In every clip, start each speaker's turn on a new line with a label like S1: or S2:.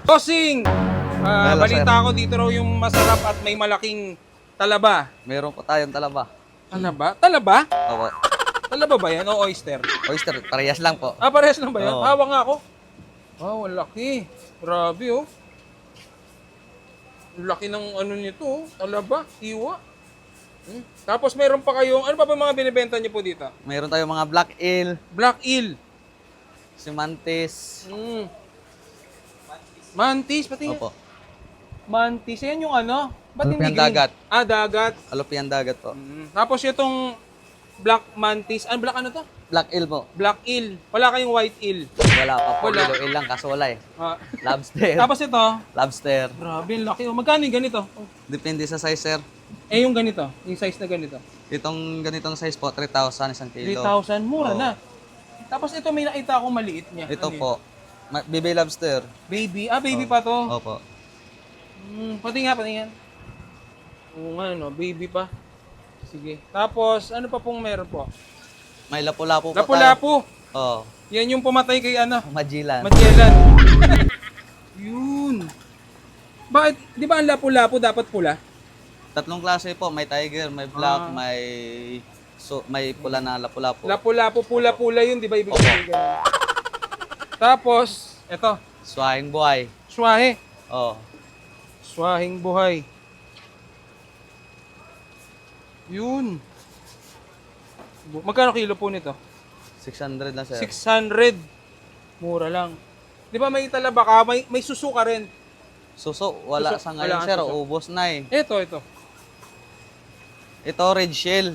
S1: Bossing!
S2: Hello,
S1: Balita ko dito raw yung masarap at may malaking talaba.
S2: Meron po tayong talaba.
S1: Talaba? Talaba?
S2: Opo.
S1: Talaba ba yan o oyster?
S2: Oyster, parehas lang po.
S1: Parehas lang ba yan?
S2: Oo.
S1: Hawak nga ako. Wow, ang laki. Grabe oh. Ang laki ng ano nito oh. Talaba, hiwa. Tapos meron pa kayong, ano pa ba mga binibenta niyo po dito?
S2: Meron tayong mga black eel,
S1: Black eel.
S2: simantis.
S1: Mantis, pati nga.
S2: Opo.
S1: Mantis, yan yung ano? Ba't hindi
S2: Alupiang
S1: green?
S2: dagat.
S1: Dagat.
S2: Alupian dagat po.
S1: Tapos itong black mantis, black ano to?
S2: Black eel po.
S1: Black eel. Wala kayong white eel.
S2: Wala pa po.
S1: Wala.
S2: Yellow eel lang, kaso wala eh.
S1: Ah.
S2: Lobster.
S1: Tapos ito,
S2: Lobster.
S1: grabe, ang laki. Oh. Magkano yung ganito? Oh.
S2: Depende sa size, sir.
S1: Yung ganito, yung size na ganito.
S2: Itong ganitong size po, 3,000 isang kilo.
S1: 3,000, mura
S2: Oo.
S1: na. Tapos ito may nakita akong maliit niya.
S2: Ito
S1: Ano yun?
S2: po, baby lobster.
S1: Baby. Baby pa to.
S2: Opo.
S1: Pati nga. Oo nga, no? Baby pa. Sige. Tapos, ano pa pong meron po?
S2: May lapu-lapu po
S1: Lapu-lapu.
S2: Oo.
S1: Yan yung pumatay kay ano?
S2: Magellan.
S1: Magellan. Yun. Bakit? Di ba ang lapu-lapu dapat pula?
S2: Tatlong klase po, may tiger, may black, may pula na lapu-lapu.
S1: Lapu-lapu, pula-pula yun, di ba? Ibig sabihin ganun. Tapos, eto.
S2: Swahing buhay.
S1: Swahe.
S2: Oh.
S1: Swahing buhay. Yun. Magkano kilo po nito?
S2: 600 na, sir.
S1: 600. Mura lang. Di ba may talaba ka? May susu ka rin.
S2: Suso, wala
S1: Suso,
S2: sa ngayon,
S1: wala
S2: sir.
S1: suso.
S2: Ubos na eh.
S1: Ito.
S2: Ito, red shell.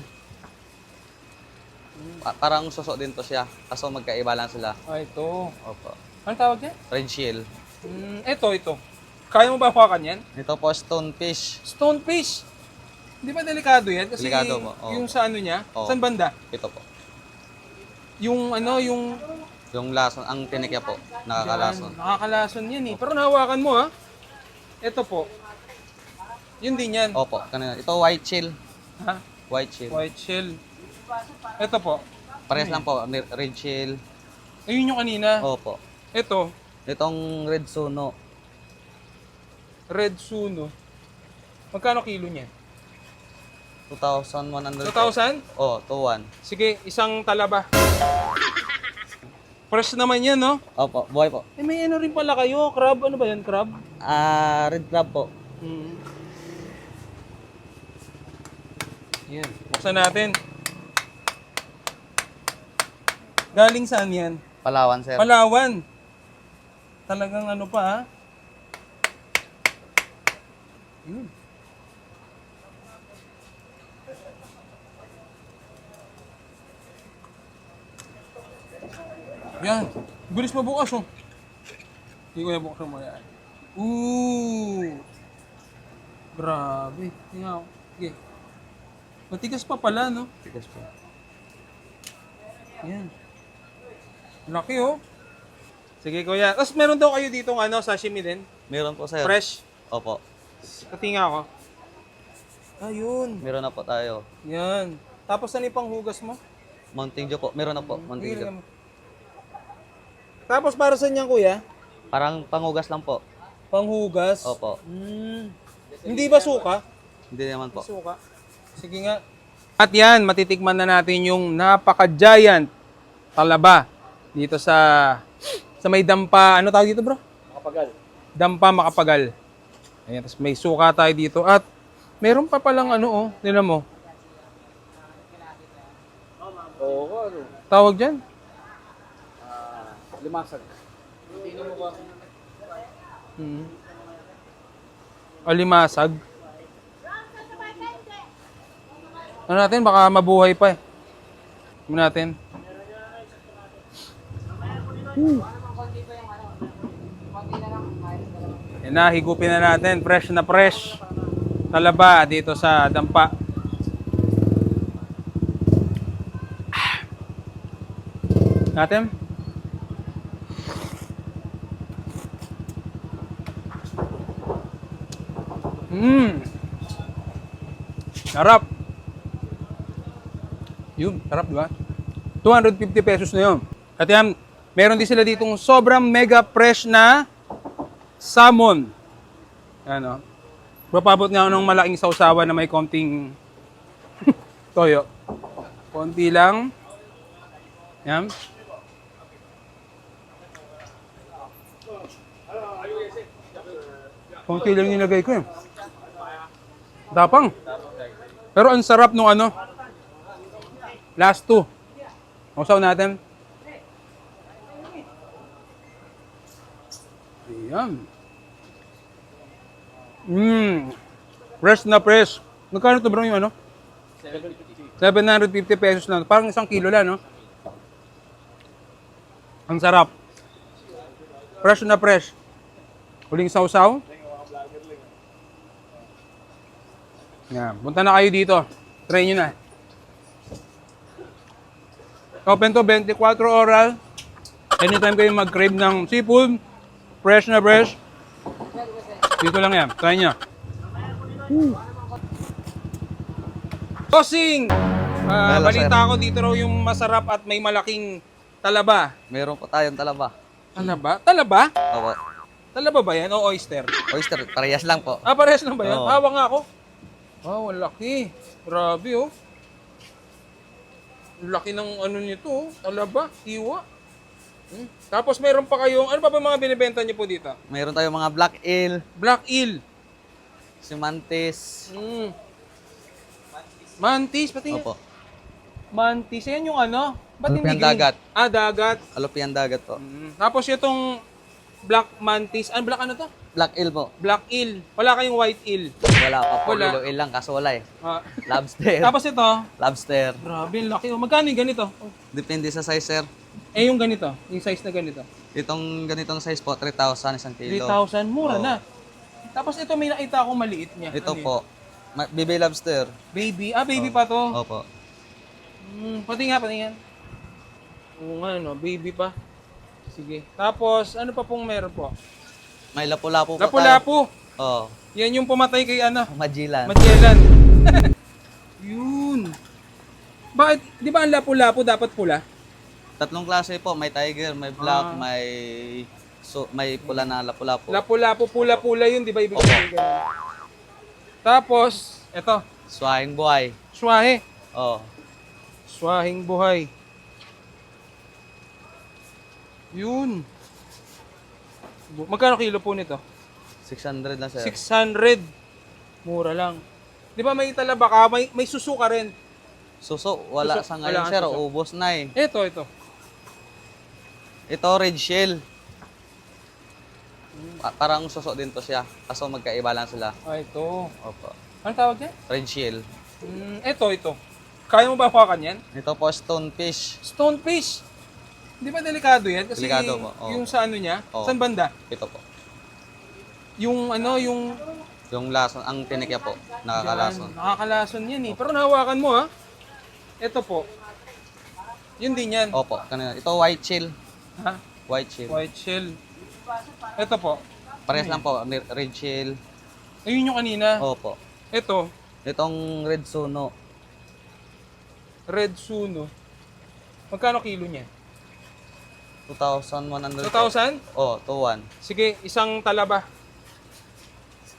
S2: Parang suso din to siya. Kaso magkaiba lang sila.
S1: Ito.
S2: Opo.
S1: Ano tawag niya?
S2: Red shell.
S1: Ito. Kaya mo ba hawakan yan?
S2: Ito po, stonefish.
S1: Stonefish. Di ba delikado yan? Kasi
S2: Delikado po, oo.
S1: yung sa ano niya,
S2: Oo.
S1: saan banda?
S2: Ito po.
S1: Yung
S2: Yung lason, ang tinikya po. Nakakalason.
S1: nakakalason yan eh. Pero nahawakan mo ha. Ito po. Yun din yan.
S2: Opo, kanina. Ito, white shell.
S1: Ha?
S2: White shell.
S1: White shell. Ito po.
S2: Parehas lang po, red shell.
S1: Ayun yung kanina.
S2: Opo.
S1: Ito,
S2: Itong red suno.
S1: red suno. Magkano kilo niya?
S2: 2,100.
S1: 2,000?
S2: Oh, 2,1.
S1: Sige, isang talaba. Fresh naman yan, no?
S2: Opo, buhay po.
S1: May ano rin pala kayo. Crab, ano ba yan? Crab?
S2: Red crab po.
S1: Yan. Buksan natin. Galing saan yan?
S2: Palawan, sir.
S1: Palawan. Talagang ano pa, ha? Yun. Yan. Bilis mabukas, oh. Hindi ko nabuksan mo yan. Grabe. Tingnan ko. Sige. Matigas pa pala, no?
S2: Tigas po.
S1: Yan. Laki, oh. Sige, kuya. Tapos meron daw kayo dito sashimi din?
S2: Meron po, sir.
S1: Fresh?
S2: Opo.
S1: Katinga ako. Ayun.
S2: Meron na po tayo.
S1: Yan. Tapos ano yung panghugas mo?
S2: Mountain Dew po. Meron na po, Mountain Dew.
S1: Tapos para sa niyan, kuya?
S2: Parang pangugas lang po.
S1: Panghugas?
S2: Opo.
S1: Hindi ba suka?
S2: Hindi naman po.
S1: Suka. Sige nga. At yan, matitikman na natin yung napaka-giant talaba dito sa may dampa. Ano tawag dito, bro?
S3: Makapagal.
S1: Dampa Makapagal. Ayan, tapos may suka tayo dito. At meron pa palang tingnan mo.
S3: Oo, ano?
S1: Tawag dyan?
S3: Limasag.
S1: Alimasag. Ano natin? Baka mabuhay pa eh. Tingnan natin. Yan na, higupin na natin. Fresh na fresh. Talaba dito sa dampa. Natin. Sarap. Yun, sarap, di ba? 250 pesos na yun. At yan, Meron din sila ditong sobrang mega fresh na salmon. Ano? Papabot nga ako ng malaking sausawan na may konting toyo. Konti lang. Yan. Konti lang nilagay ko eh. Tapang. Pero ang sarap nung ano. Last two. Usaw natin. Ayan. Fresh na fresh. Magkano to bro yung ano? 750 pesos lang. Parang 1 kilo lang, no? Ang sarap. Fresh na fresh. Huling sausaw. Yan. Punta na kayo dito. Try nyo na. Open to 24 oras. Anytime kayo mag-crave ng seafood, fresh na fresh. Dito lang yan. Try nyo. Tossing!
S2: Hello,
S1: Balita ko dito raw yung masarap at may malaking talaba.
S2: Meron po tayong talaba.
S1: Talaba? Talaba?
S2: Opo.
S1: Talaba ba yan o oyster?
S2: Oyster, parehas lang po.
S1: Ah, parehas lang ba yan?
S2: Oo.
S1: Hawa nga ako. Wow, ang laki. Grabe, oh. Ang laki ng ano nito, oh. Talaba, hiwa. Tapos meron pa kayong, ano pa ba mga binibenta niyo po dito?
S2: Meron tayong mga black eel,
S1: Black eel.
S2: simantis.
S1: Mantis, pati
S2: Opo.
S1: Mantis, yan yung ano? Ba't hindi
S2: Alupiang
S1: green?
S2: dagat.
S1: Ah, dagat.
S2: Alupian dagat po.
S1: Tapos itong black mantis, black ano to?
S2: Black eel po.
S1: Black eel. Wala kayong white eel.
S2: Wala pa po.
S1: Wala.
S2: Yellow eel lang, kaso wala eh.
S1: Ah.
S2: Lobster.
S1: Tapos ito,
S2: Lobster.
S1: grabe, ang laki. Oh. Magkano yung ganito? Oh.
S2: Depende sa size, sir.
S1: Eh, yung ganito, yung size na ganito.
S2: Itong ganitong size po, 3,000 isang kilo.
S1: 3,000, mura
S2: Oo.
S1: na. Tapos ito, may nakita akong maliit niya.
S2: Ito
S1: Ano yun?
S2: po, baby lobster.
S1: Baby. Ah, baby pa to.
S2: Opo.
S1: Pati nga. Oo nga, no? Baby pa. Sige. Tapos, ano pa pong meron po?
S2: May lapu-lapu po
S1: Lapu-lapu.
S2: Oo.
S1: Yan yung pumatay kay ano?
S2: Magellan.
S1: Magellan. Yun. Bakit? Di ba ang lapu-lapu dapat pula?
S2: Tatlong klase po, may tiger, may black, may pula na lapu-lapu.
S1: Lapu-lapu, pula-pula yun, di ba? Ibig sabihin ganun. Tapos, eto.
S2: Swahing buhay.
S1: Swahe.
S2: Oh.
S1: Swahing buhay. Yun. Magkano kilo po nito?
S2: 600 na, sir.
S1: 600. Mura lang. Di ba may talaba ka? May susu ka rin.
S2: Suso, wala
S1: Suso,
S2: sa ngayon,
S1: wala
S2: sir.
S1: suso.
S2: Ubos na eh.
S1: Ito.
S2: Ito, red shell. Parang suso din to siya. Kaso magkaiba lang sila.
S1: Ah, ito.
S2: Opo.
S1: Anong tawag niya?
S2: Red shell.
S1: Ito. Kaya mo ba hawakan yan?
S2: Ito po, stonefish.
S1: Stonefish. Di ba delikado yan? Kasi
S2: Delikado po, oo.
S1: yung sa ano niya,
S2: Oo.
S1: saan banda?
S2: Ito po.
S1: Yung
S2: Yung lason, ang tinikya po, nakakalason.
S1: Yan, nakakalason yan eh. Pero nahawakan mo ha. Ito po. Yun din yan.
S2: Opo, kanina. Ito, white shell.
S1: Ha?
S2: White shell.
S1: White shell. Ito po.
S2: Parehas lang po, red shell.
S1: Ayun yung kanina.
S2: Opo.
S1: Ito,
S2: Itong red suno,
S1: red suno. Magkano kilo niya?
S2: 2,100.
S1: 2,000?
S2: Oh, 2,1.
S1: Sige, isang talaba.